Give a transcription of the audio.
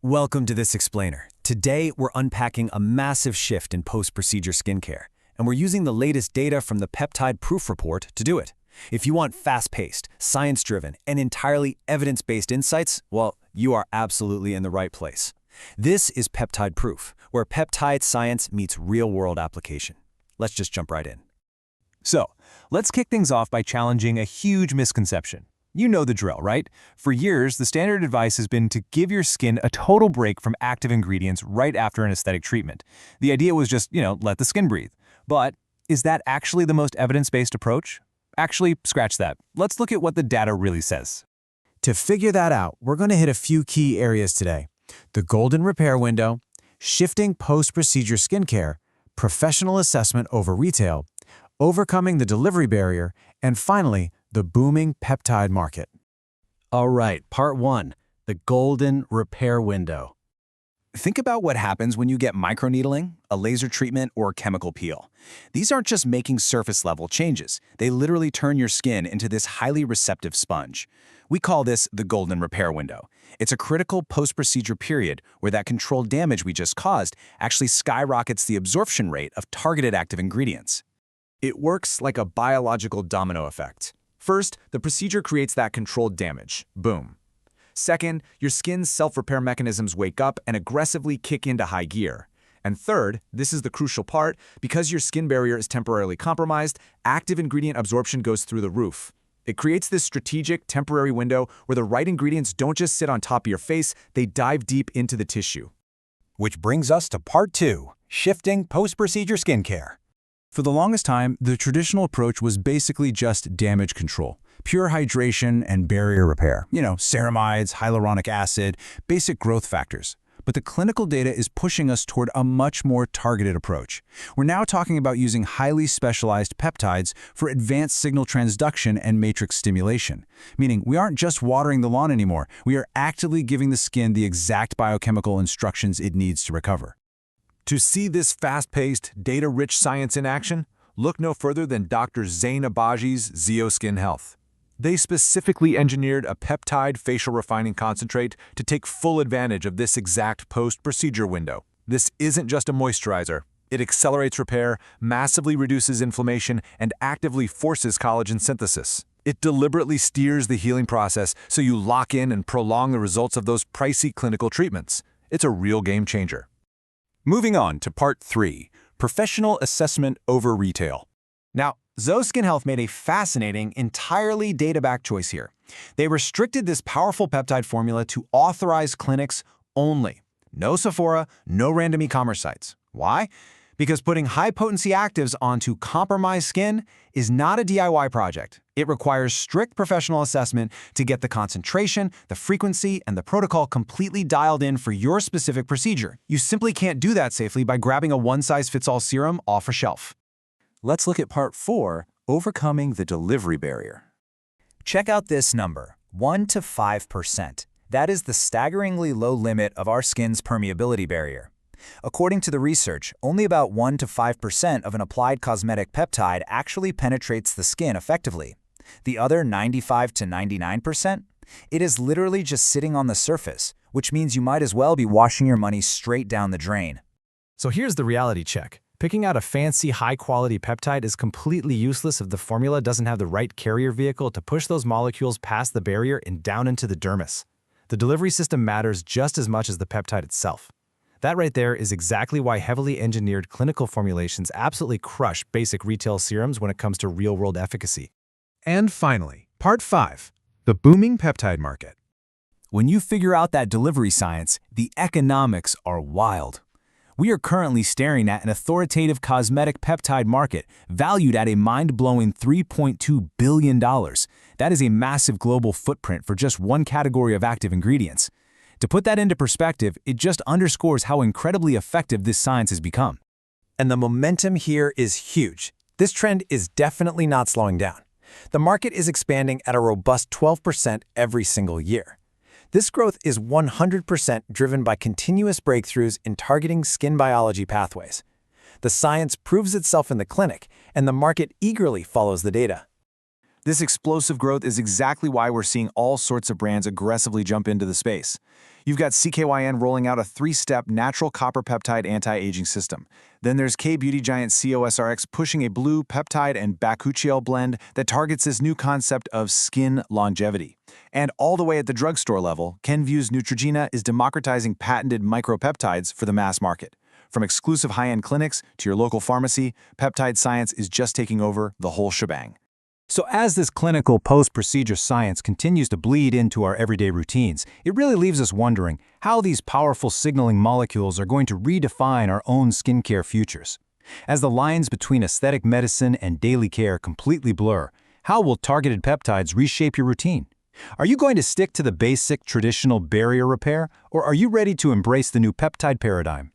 Welcome to this explainer. Today, we're unpacking a massive shift in post-procedure skincare, and we're using the latest data from the Peptide Proof Report to do it. If you want fast-paced, science-driven, and entirely evidence-based insights, well, you are absolutely in the right place. This is Peptide Proof, where peptide science meets real-world application. Let's just jump right in. So, let's kick things off by challenging a huge misconception. You know the drill, right? For years, the standard advice has been to give your skin a total break from active ingredients right after an aesthetic treatment. The idea was just, let the skin breathe. But is that actually the most evidence-based approach? Actually, scratch that. Let's look at what the data really says. To figure that out, we're going to hit a few key areas today: the golden repair window, shifting post-procedure skincare, professional assessment over retail, overcoming the delivery barrier, and finally, the booming peptide market. All right, part one, the golden repair window. Think about what happens when you get microneedling, a laser treatment, or chemical peel. These aren't just making surface-level changes. They literally turn your skin into this highly receptive sponge. We call this the golden repair window. It's a critical post-procedure period where that controlled damage we just caused actually skyrockets the absorption rate of targeted active ingredients. It works like a biological domino effect. First, the procedure creates that controlled damage. Boom. Second, your skin's self-repair mechanisms wake up and aggressively kick into high gear. And third, this is the crucial part, because your skin barrier is temporarily compromised, active ingredient absorption goes through the roof. It creates this strategic, temporary window where the right ingredients don't just sit on top of your face, they dive deep into the tissue. Which brings us to part two, shifting post-procedure skincare. For the longest time, the traditional approach was basically just damage control, pure hydration and barrier repair. Ceramides, hyaluronic acid, basic growth factors. But the clinical data is pushing us toward a much more targeted approach. We're now talking about using highly specialized peptides for advanced signal transduction and matrix stimulation, meaning we aren't just watering the lawn anymore, we are actively giving the skin the exact biochemical instructions it needs to recover. To see this fast-paced, data-rich science in action, look no further than Dr. Zain Abaji's Zeoskin Health. They specifically engineered a peptide facial refining concentrate to take full advantage of this exact post-procedure window. This isn't just a moisturizer. It accelerates repair, massively reduces inflammation, and actively forces collagen synthesis. It deliberately steers the healing process so you lock in and prolong the results of those pricey clinical treatments. It's a real game changer. Moving on to part three, professional assessment over retail. Now, Zeoskin Health made a fascinating, entirely data-backed choice here. They restricted this powerful peptide formula to authorized clinics only. No Sephora, no random e-commerce sites. Why? Because putting high-potency actives onto compromised skin is not a DIY project. It requires strict professional assessment to get the concentration, the frequency, and the protocol completely dialed in for your specific procedure. You simply can't do that safely by grabbing a one-size-fits-all serum off a shelf. Let's look at part four, overcoming the delivery barrier. Check out this number, 1 to 5%. That is the staggeringly low limit of our skin's permeability barrier. According to the research, only about 1 to 5% of an applied cosmetic peptide actually penetrates the skin effectively. The other 95 to 99%? It is literally just sitting on the surface, which means you might as well be washing your money straight down the drain. So here's the reality check. Picking out a fancy, high-quality peptide is completely useless if the formula doesn't have the right carrier vehicle to push those molecules past the barrier and down into the dermis. The delivery system matters just as much as the peptide itself. That right there is exactly why heavily engineered clinical formulations absolutely crush basic retail serums when it comes to real-world efficacy. And finally, part five, the booming peptide market. When you figure out that delivery science, the economics are wild. We are currently staring at an authoritative cosmetic peptide market valued at a mind-blowing $3.2 billion. That is a massive global footprint for just one category of active ingredients. To put that into perspective, it just underscores how incredibly effective this science has become. And the momentum here is huge. This trend is definitely not slowing down. The market is expanding at a robust 12% every single year. This growth is 100% driven by continuous breakthroughs in targeting skin biology pathways. The science proves itself in the clinic, and the market eagerly follows the data. This explosive growth is exactly why we're seeing all sorts of brands aggressively jump into the space. You've got CKYN rolling out a 3-step natural copper peptide anti-aging system. Then there's K-beauty giant COSRX pushing a blue peptide and bakuchiol blend that targets this new concept of skin longevity. And all the way at the drugstore level, Kenvue's Neutrogena is democratizing patented micropeptides for the mass market. From exclusive high-end clinics to your local pharmacy, peptide science is just taking over the whole shebang. So as this clinical post-procedure science continues to bleed into our everyday routines, it really leaves us wondering how these powerful signaling molecules are going to redefine our own skincare futures. As the lines between aesthetic medicine and daily care completely blur, how will targeted peptides reshape your routine? Are you going to stick to the basic traditional barrier repair, or are you ready to embrace the new peptide paradigm?